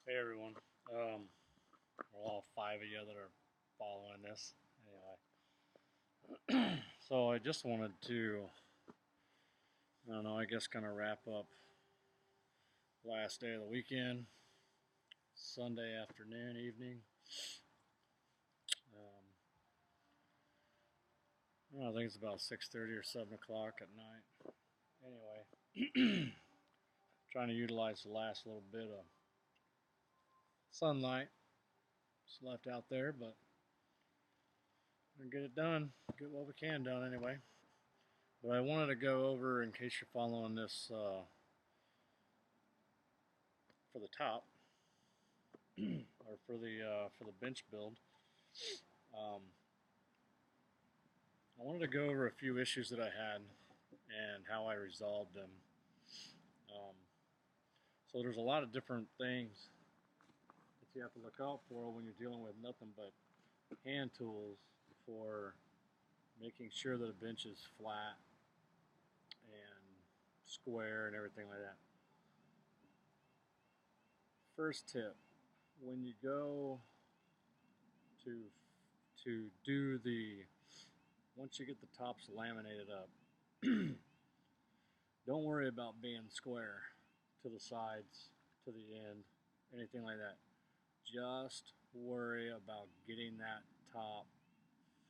Hey everyone. We're all five of you that are following this. Anyway, so I just wanted to, I don't know, I guess kind of wrap up last day of the weekend, Sunday afternoon, evening. I don't know, I think it's about 6:30 or 7 o'clock at night. Anyway, trying to utilize the last little bit of sunlight that's left out there, but we're gonna get it done, get what we can done anyway. But I wanted to go over, in case you're following this for the top or for the bench build. I wanted to go over a few issues that I had and how I resolved them. So there's a lot of different things that you have to look out for when you're dealing with nothing but hand tools for making sure that a bench is flat and square and everything like that. First tip, when you go to do once you get the tops laminated up, don't worry about being square to the sides, to the end, anything like that. Just worry about getting that top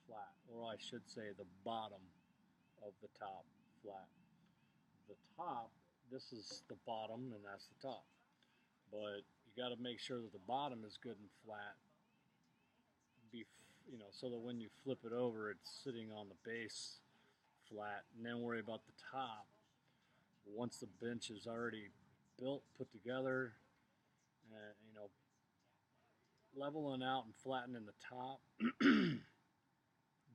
flat, or I should say the bottom of the top flat. The top, this is the bottom and that's the top. But you got to make sure that the bottom is good and flat, so that when you flip it over, it's sitting on the base flat, and then worry about the top. Once the bench is already built, put together, leveling out and flattening the top,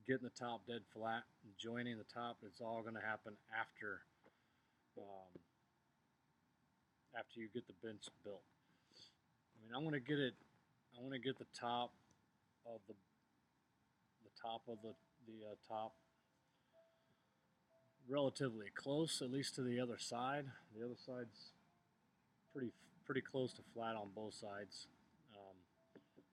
getting the top dead flat, and joining the top, it's all going to happen after you get the bench built. I mean, I want to get the top of the top relatively close, at least to the other side. The other side's pretty close to flat on both sides.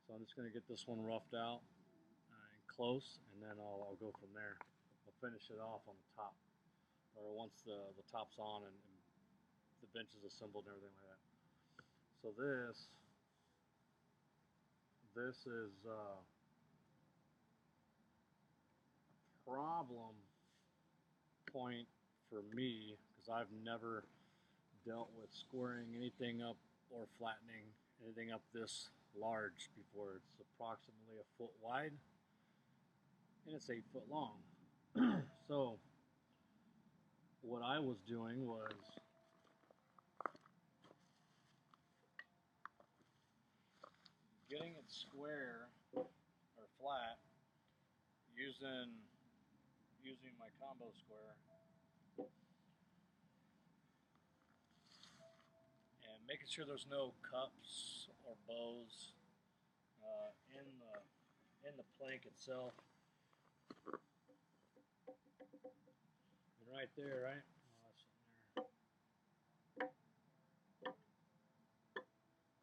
So I'm just going to get this one roughed out and close, and then I'll go from there. I'll finish it off on the top, or once the top's on and the bench is assembled and everything like that. So this is a problem point for me, because I've never dealt with squaring anything up or flattening anything up this large before. It's approximately a foot wide and it's 8 foot long. So what I was doing was getting it square or flat using my combo square and making sure there's no cups or bows in the plank itself. And right there, right? Oh, that's there.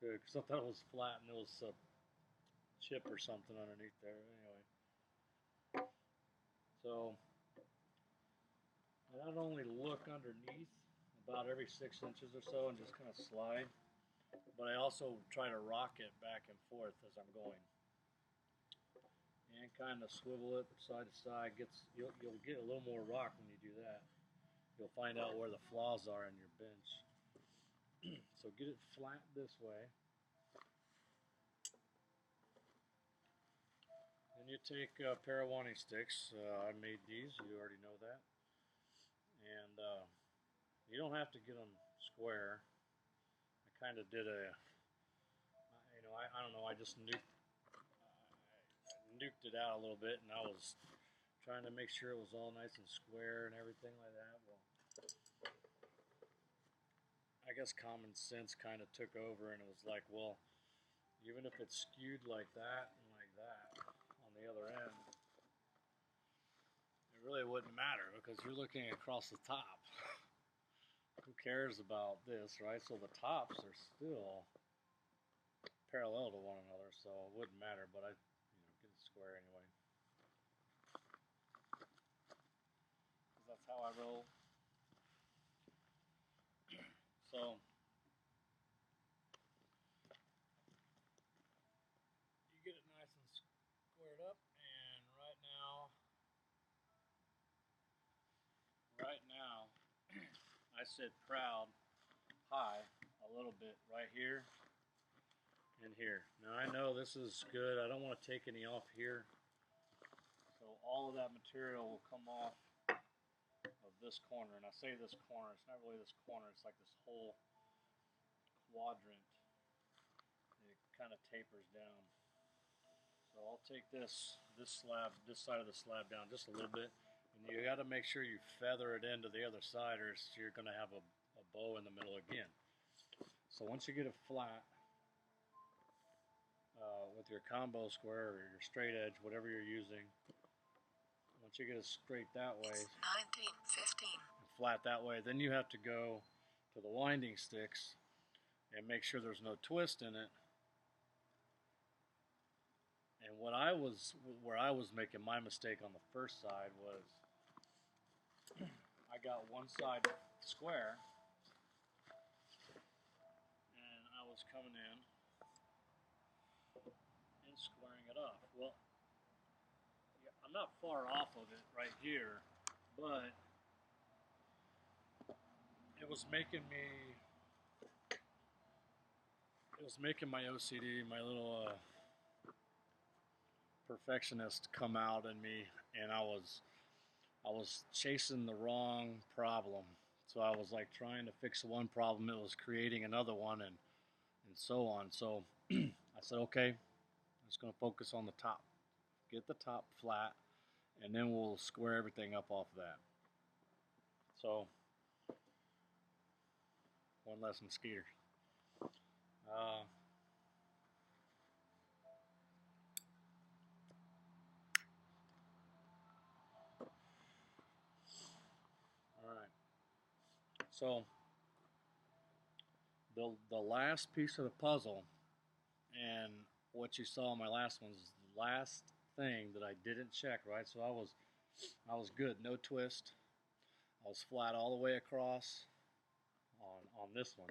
Good, because I thought it was flat and it was a chip or something underneath there. Anyway, so I not only look underneath about every 6 inches or so and just kind of slide, but I also try to rock it back and forth as I'm going, and kind of swivel it side to side. You'll get a little more rock when you do that. You'll find out where the flaws are in your bench. So get it flat this way. Then you take a pair of wanting sticks. I made these, you already know that. And you don't have to get them square. I kind of did I don't know, I just nuked it out a little bit, and I was trying to make sure it was all nice and square and everything like that. Well, I guess common sense kind of took over, and it was like, well, even if it's skewed like that and like that on the other end, it really wouldn't matter because you're looking across the top. Who cares about this, right? So the tops are still parallel to one another, so it wouldn't matter, but I get it square anyway. Because that's how I roll. So you get it nice and squared up, and right now I sit proud high a little bit right here and here. Now I know this is good. I don't want to take any off here. So all of that material will come off of this corner. And I say this corner, it's not really this corner, it's like this whole quadrant. It kind of tapers down. So I'll take this slab, this side of the slab down just a little bit. And you got to make sure you feather it into the other side, or you're going to have a bow in the middle again. So once you get it flat with your combo square or your straight edge, whatever you're using, once you get it straight that way, 19, 15. And flat that way, then you have to go to the winding sticks and make sure there's no twist in it. And where I was making my mistake on the first side was I got one side square and I was coming in and squaring it off. Well, yeah, I'm not far off of it right here, but it was making my OCD, my little perfectionist come out in me, and I was chasing the wrong problem. So I was like trying to fix one problem, it was creating another one, and so on. So I said, okay, I'm just going to focus on the top. Get the top flat, and then we'll square everything up off of that. So, one less mosquito. Alright. So, the last piece of the puzzle, and what you saw in my last one, is the last thing that I didn't check, right? So I was good, no twist. I was flat all the way across on this one.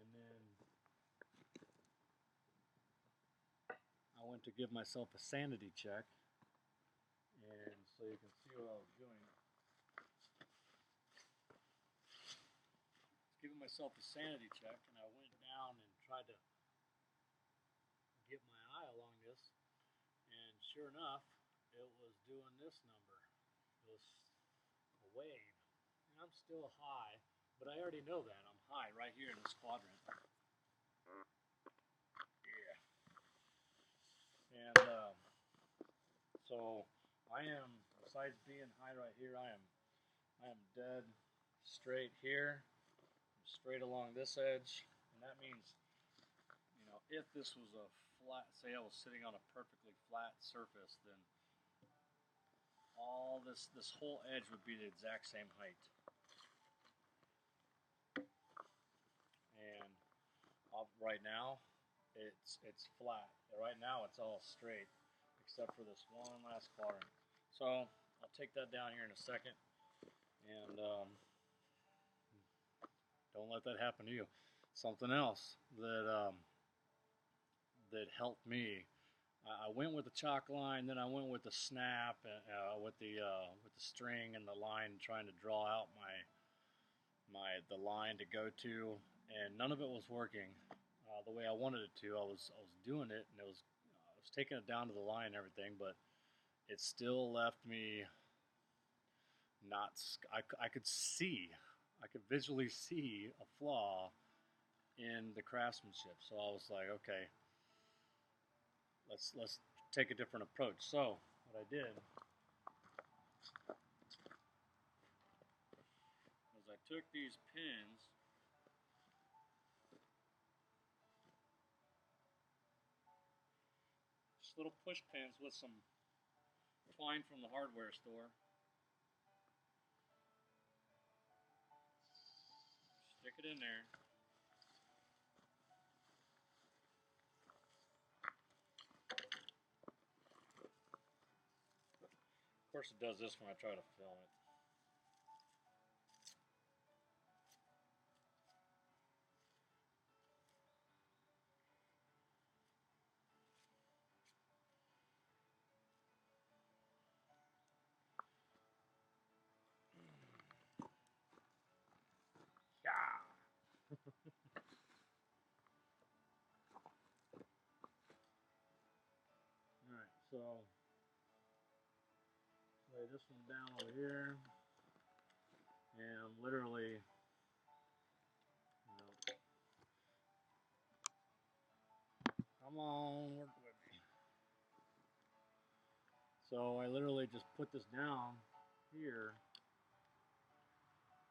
And then I went to give myself a sanity check, and so you can see what I was doing. Giving myself a sanity check, and I went down and tried to get my eye along this, and sure enough, it was doing this number. It was a wave, and I'm still high, but I already know that I'm high right here in this quadrant. Yeah. And so I am, besides being high right here, I am dead straight here, straight along this edge, and that means, if this was a flat, say I was sitting on a perfectly flat surface, then all this whole edge would be the exact same height. And right now, it's flat. Right now, it's all straight, except for this one last quadrant. So I'll take that down here in a second, and don't let that happen to you. Something else that that helped me. I went with the chalk line, then I went with the snap, with the string and the line, trying to draw out the line to go to, and none of it was working the way I wanted it to. I was doing it, and I was taking it down to the line and everything, but it still left me not. I could visually see a flaw in the craftsmanship. So I was like, okay, let's take a different approach. So what I did was I took these pins, just little push pins with some twine from the hardware store. Stick it in there. course, it does this when I try to film it. Yeah. Alright, so lay this one down over here, and literally, come on, work with me. So I literally just put this down here,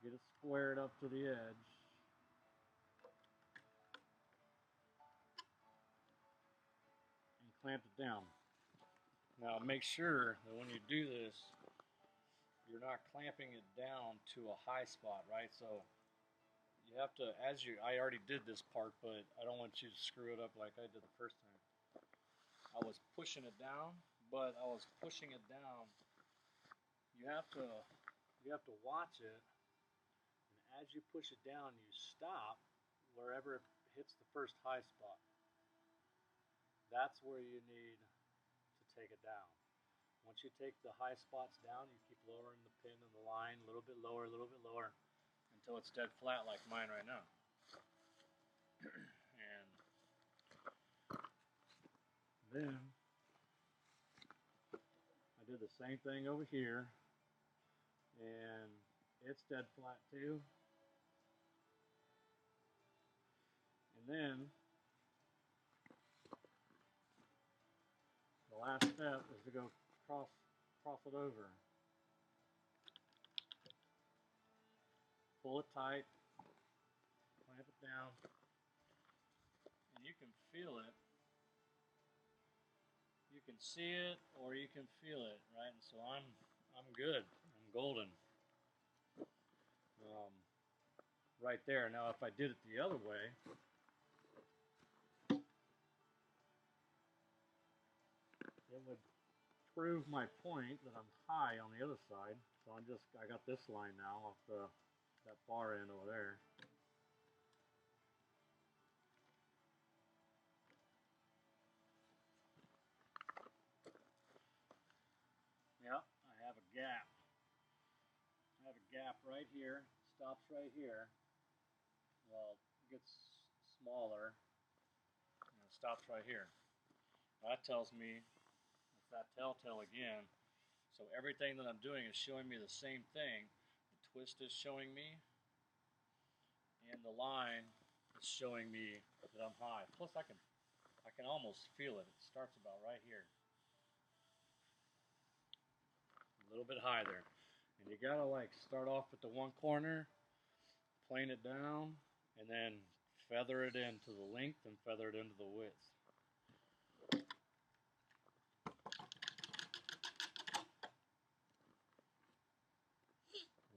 get it squared up to the edge, and clamp it down. Now make sure that when you do this, you're not clamping it down to a high spot, right? So you have to, I already did this part, but I don't want you to screw it up like I did the first time. I was pushing it down, but I was pushing it down. You have to watch it, and as you push it down, you stop wherever it hits the first high spot. That's where you need to take it down. Once you take the high spots down, you keep lowering the pin and the line a little bit lower, until it's dead flat like mine right now. And then I did the same thing over here, and it's dead flat too. And then the last step is to go cross it over. Pull it tight, clamp it down, and you can feel it. You can see it or you can feel it, right? And so I'm good. I'm golden. Right there. Now if I did it the other way, it would prove my point that I'm high on the other side. So I got this line now off that far end over there. Yep, I have a gap. I have a gap right here. Stops right here. Well, it gets smaller and it stops right here. That tells me it's that telltale again. So everything that I'm doing is showing me the same thing. The twist is showing me, and the line is showing me that I'm high. Plus I can almost feel it. It starts about right here. A little bit high there. And you gotta like start off at the one corner, plane it down, and then feather it into the length and feather it into the width. And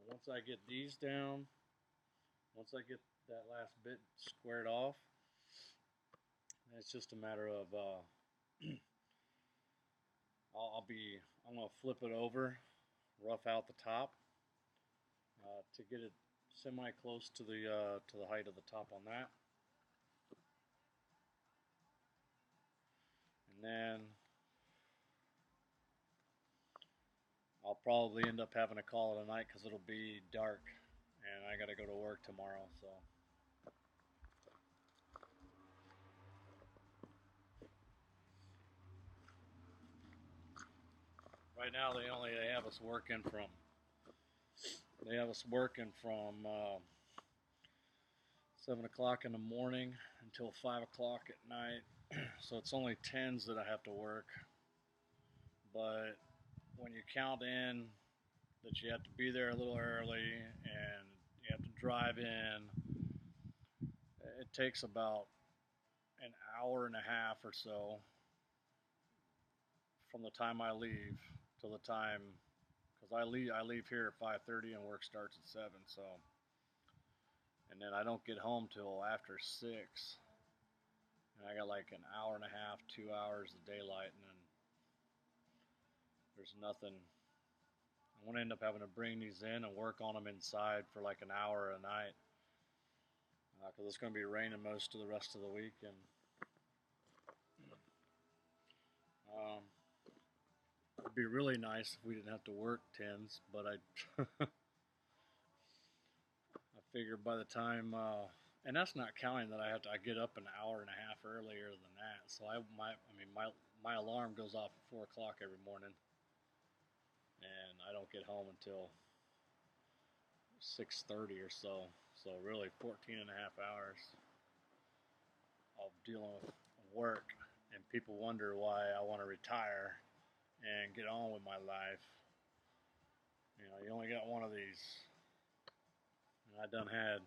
once I get these down, once I get that last bit squared off, it's just a matter of I'm gonna flip it over, rough out the top to get it semi close to the height of the top on that, and then I'll probably end up having to call it a night because it'll be dark and I gotta go to work tomorrow. So right now they have us working from 7 o'clock in the morning until 5 o'clock at night. So it's only 10s that I have to work. But when you count in that you have to be there a little early and you have to drive in, it takes about an hour and a half or so from the time I leave till the time, because I leave here at 5:30 and work starts at 7. So, and then I don't get home till after 6, and I got like an hour and a half, 2 hours of daylight, and then there's nothing I'm going to end up having to bring these in and work on them inside for like an hour a night because it's going to be raining most of the rest of the week. And it'd be really nice if we didn't have to work tens, but I figure by the time, and that's not counting that I get up an hour and a half earlier than that. So my alarm goes off at 4 o'clock every morning, and I don't get home until 6:30 or so. So really 14 and a half hours of dealing with work, and people wonder why I want to retire and get on with my life. You know, you only got one of these. And I done had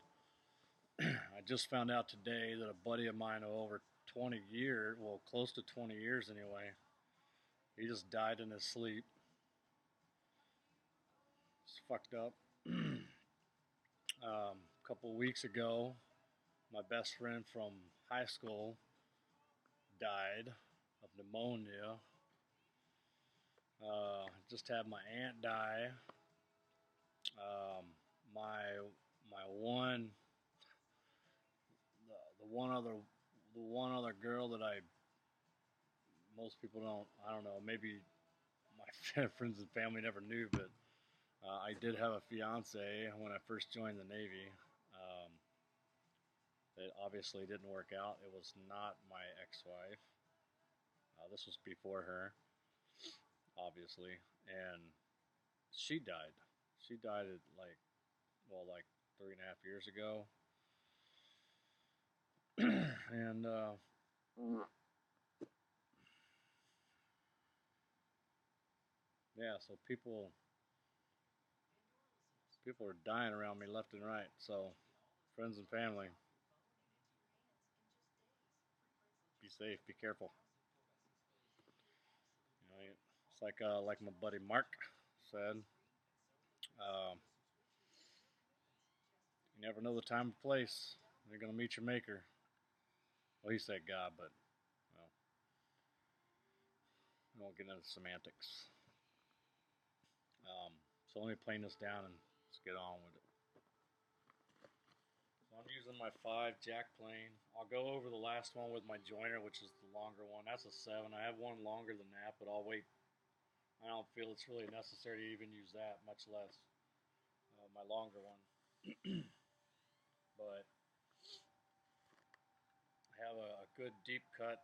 I just found out today that a buddy of mine of over 20 years, well, close to 20 years anyway, he just died in his sleep. It's fucked up. A couple of weeks ago, my best friend from high school died of pneumonia. Just had my aunt die. My one the one other girl that most people I don't know, maybe my friends and family never knew, but I did have a fiance when I first joined the Navy. It obviously didn't work out. It was not my ex-wife. This was before her, obviously, and she died. She died at like 3.5 years ago, and yeah, so people are dying around me left and right. So friends and family, be safe, be careful. You know, it's like my buddy Mark said. Um, you never know the time or place you're gonna meet your maker. Well, he said God, but well, we won't get into semantics. So let me plane this down and let's get on with it. So I'm using my 5 jack plane. I'll go over the last one with my joiner, which is the longer one. That's a 7. I have one longer than that, but I'll wait. I don't feel it's really necessary to even use that, much less my longer one. But I have a good deep cut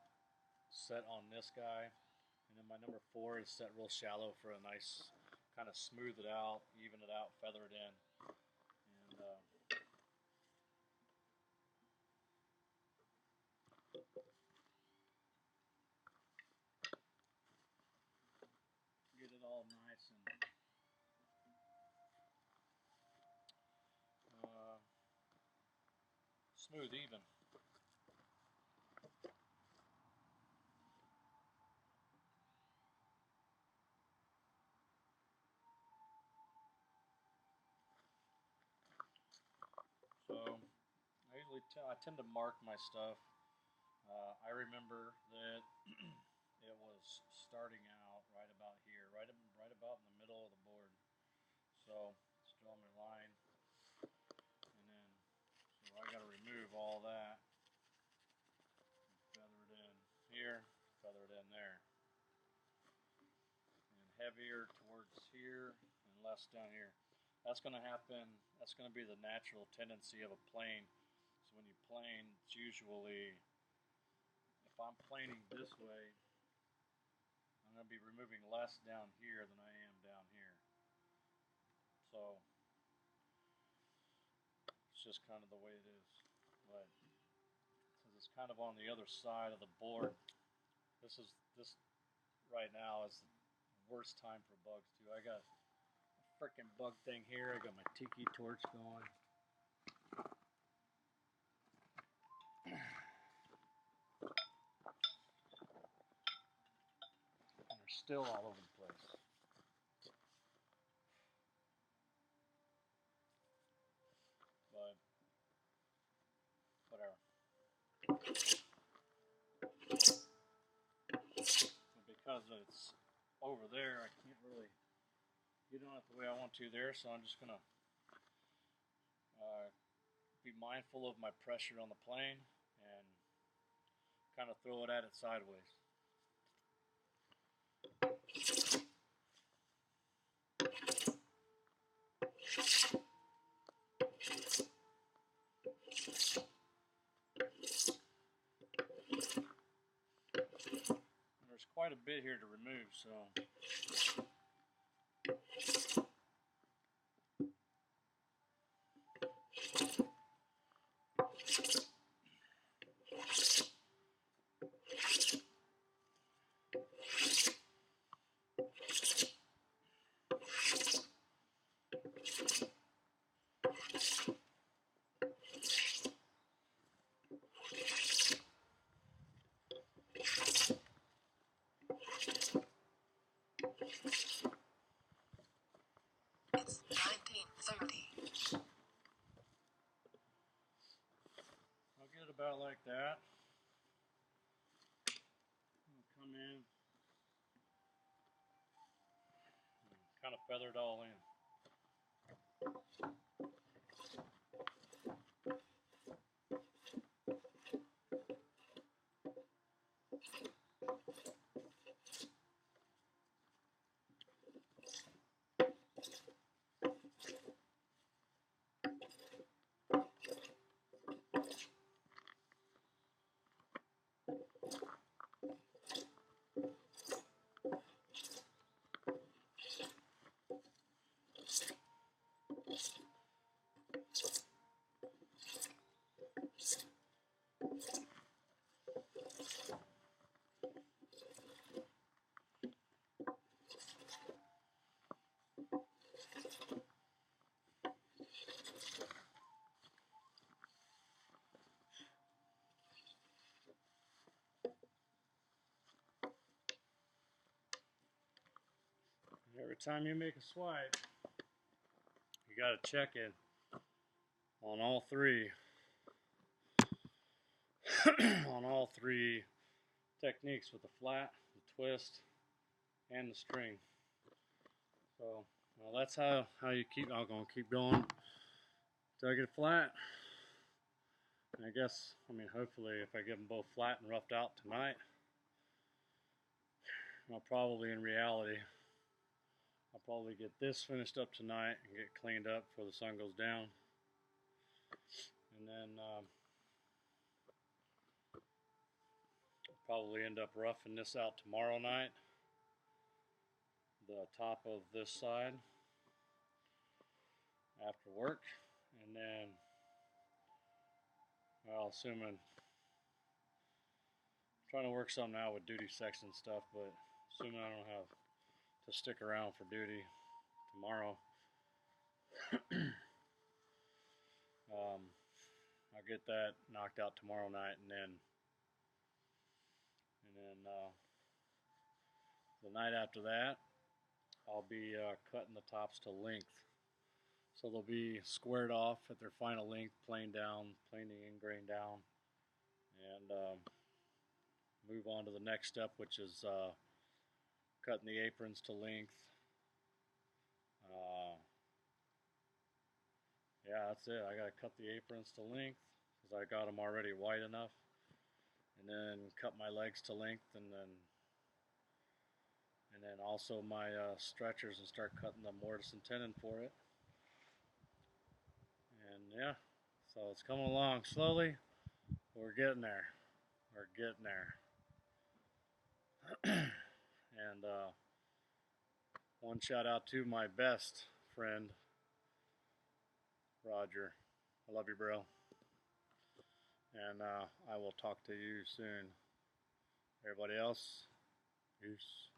set on this guy, and then my number 4 is set real shallow for a nice kind of smooth it out, even it out, feather it in, and get it all nice and smooth even. So I tend to mark my stuff. I remember that it was starting out right about here, right about in the middle of the board. So just draw my line, and then so I got to remove all that, feather it in here, feather it in there, and heavier towards here and less down here. That's going to happen. That's going to be the natural tendency of a plane. So when you plane, it's usually, if I'm planing this way, I'm going to be removing less down here than I am down here. So it's just kind of the way it is. But since it's kind of on the other side of the board, this right now is the worst time for bugs too. I got a freaking bug thing here. I got my tiki torch going. And they're still all over the place. But whatever. And because it's over there, I can't really get on it the way I want to there, so I'm just going to be mindful of my pressure on the plane and kind of throw it at it sideways. There's quite a bit here to remove, so It's 19:30. I'll get it about like that. I'll come in and kind of feather it all in. Every time you make a swipe, you got to check it on all three on all three techniques, with the flat, the twist, and the string. So well, that's how you keep. I'm gonna keep going till I get it flat. And I guess, hopefully, if I get them both flat and roughed out tonight, I'll probably, in reality, I'll probably get this finished up tonight and get cleaned up before the sun goes down. And then probably end up roughing this out tomorrow night, the top of this side, after work. And then, well, assuming, I'm trying to work something out with duty section stuff, but assuming I don't have to stick around for duty tomorrow, I'll get that knocked out tomorrow night, and then the night after that, I'll be cutting the tops to length. So they'll be squared off at their final length, planed down, plane the end grain down, and move on to the next step, which is cutting the aprons to length. Yeah, that's it. I gotta cut the aprons to length because I got them already wide enough, and then cut my legs to length, and then also my stretchers, and start cutting the mortise and tenon for it. And yeah, so it's coming along slowly. We're getting there. We're getting there. And one shout out to my best friend, Roger. I love you, bro. And I will talk to you soon. Everybody else, peace.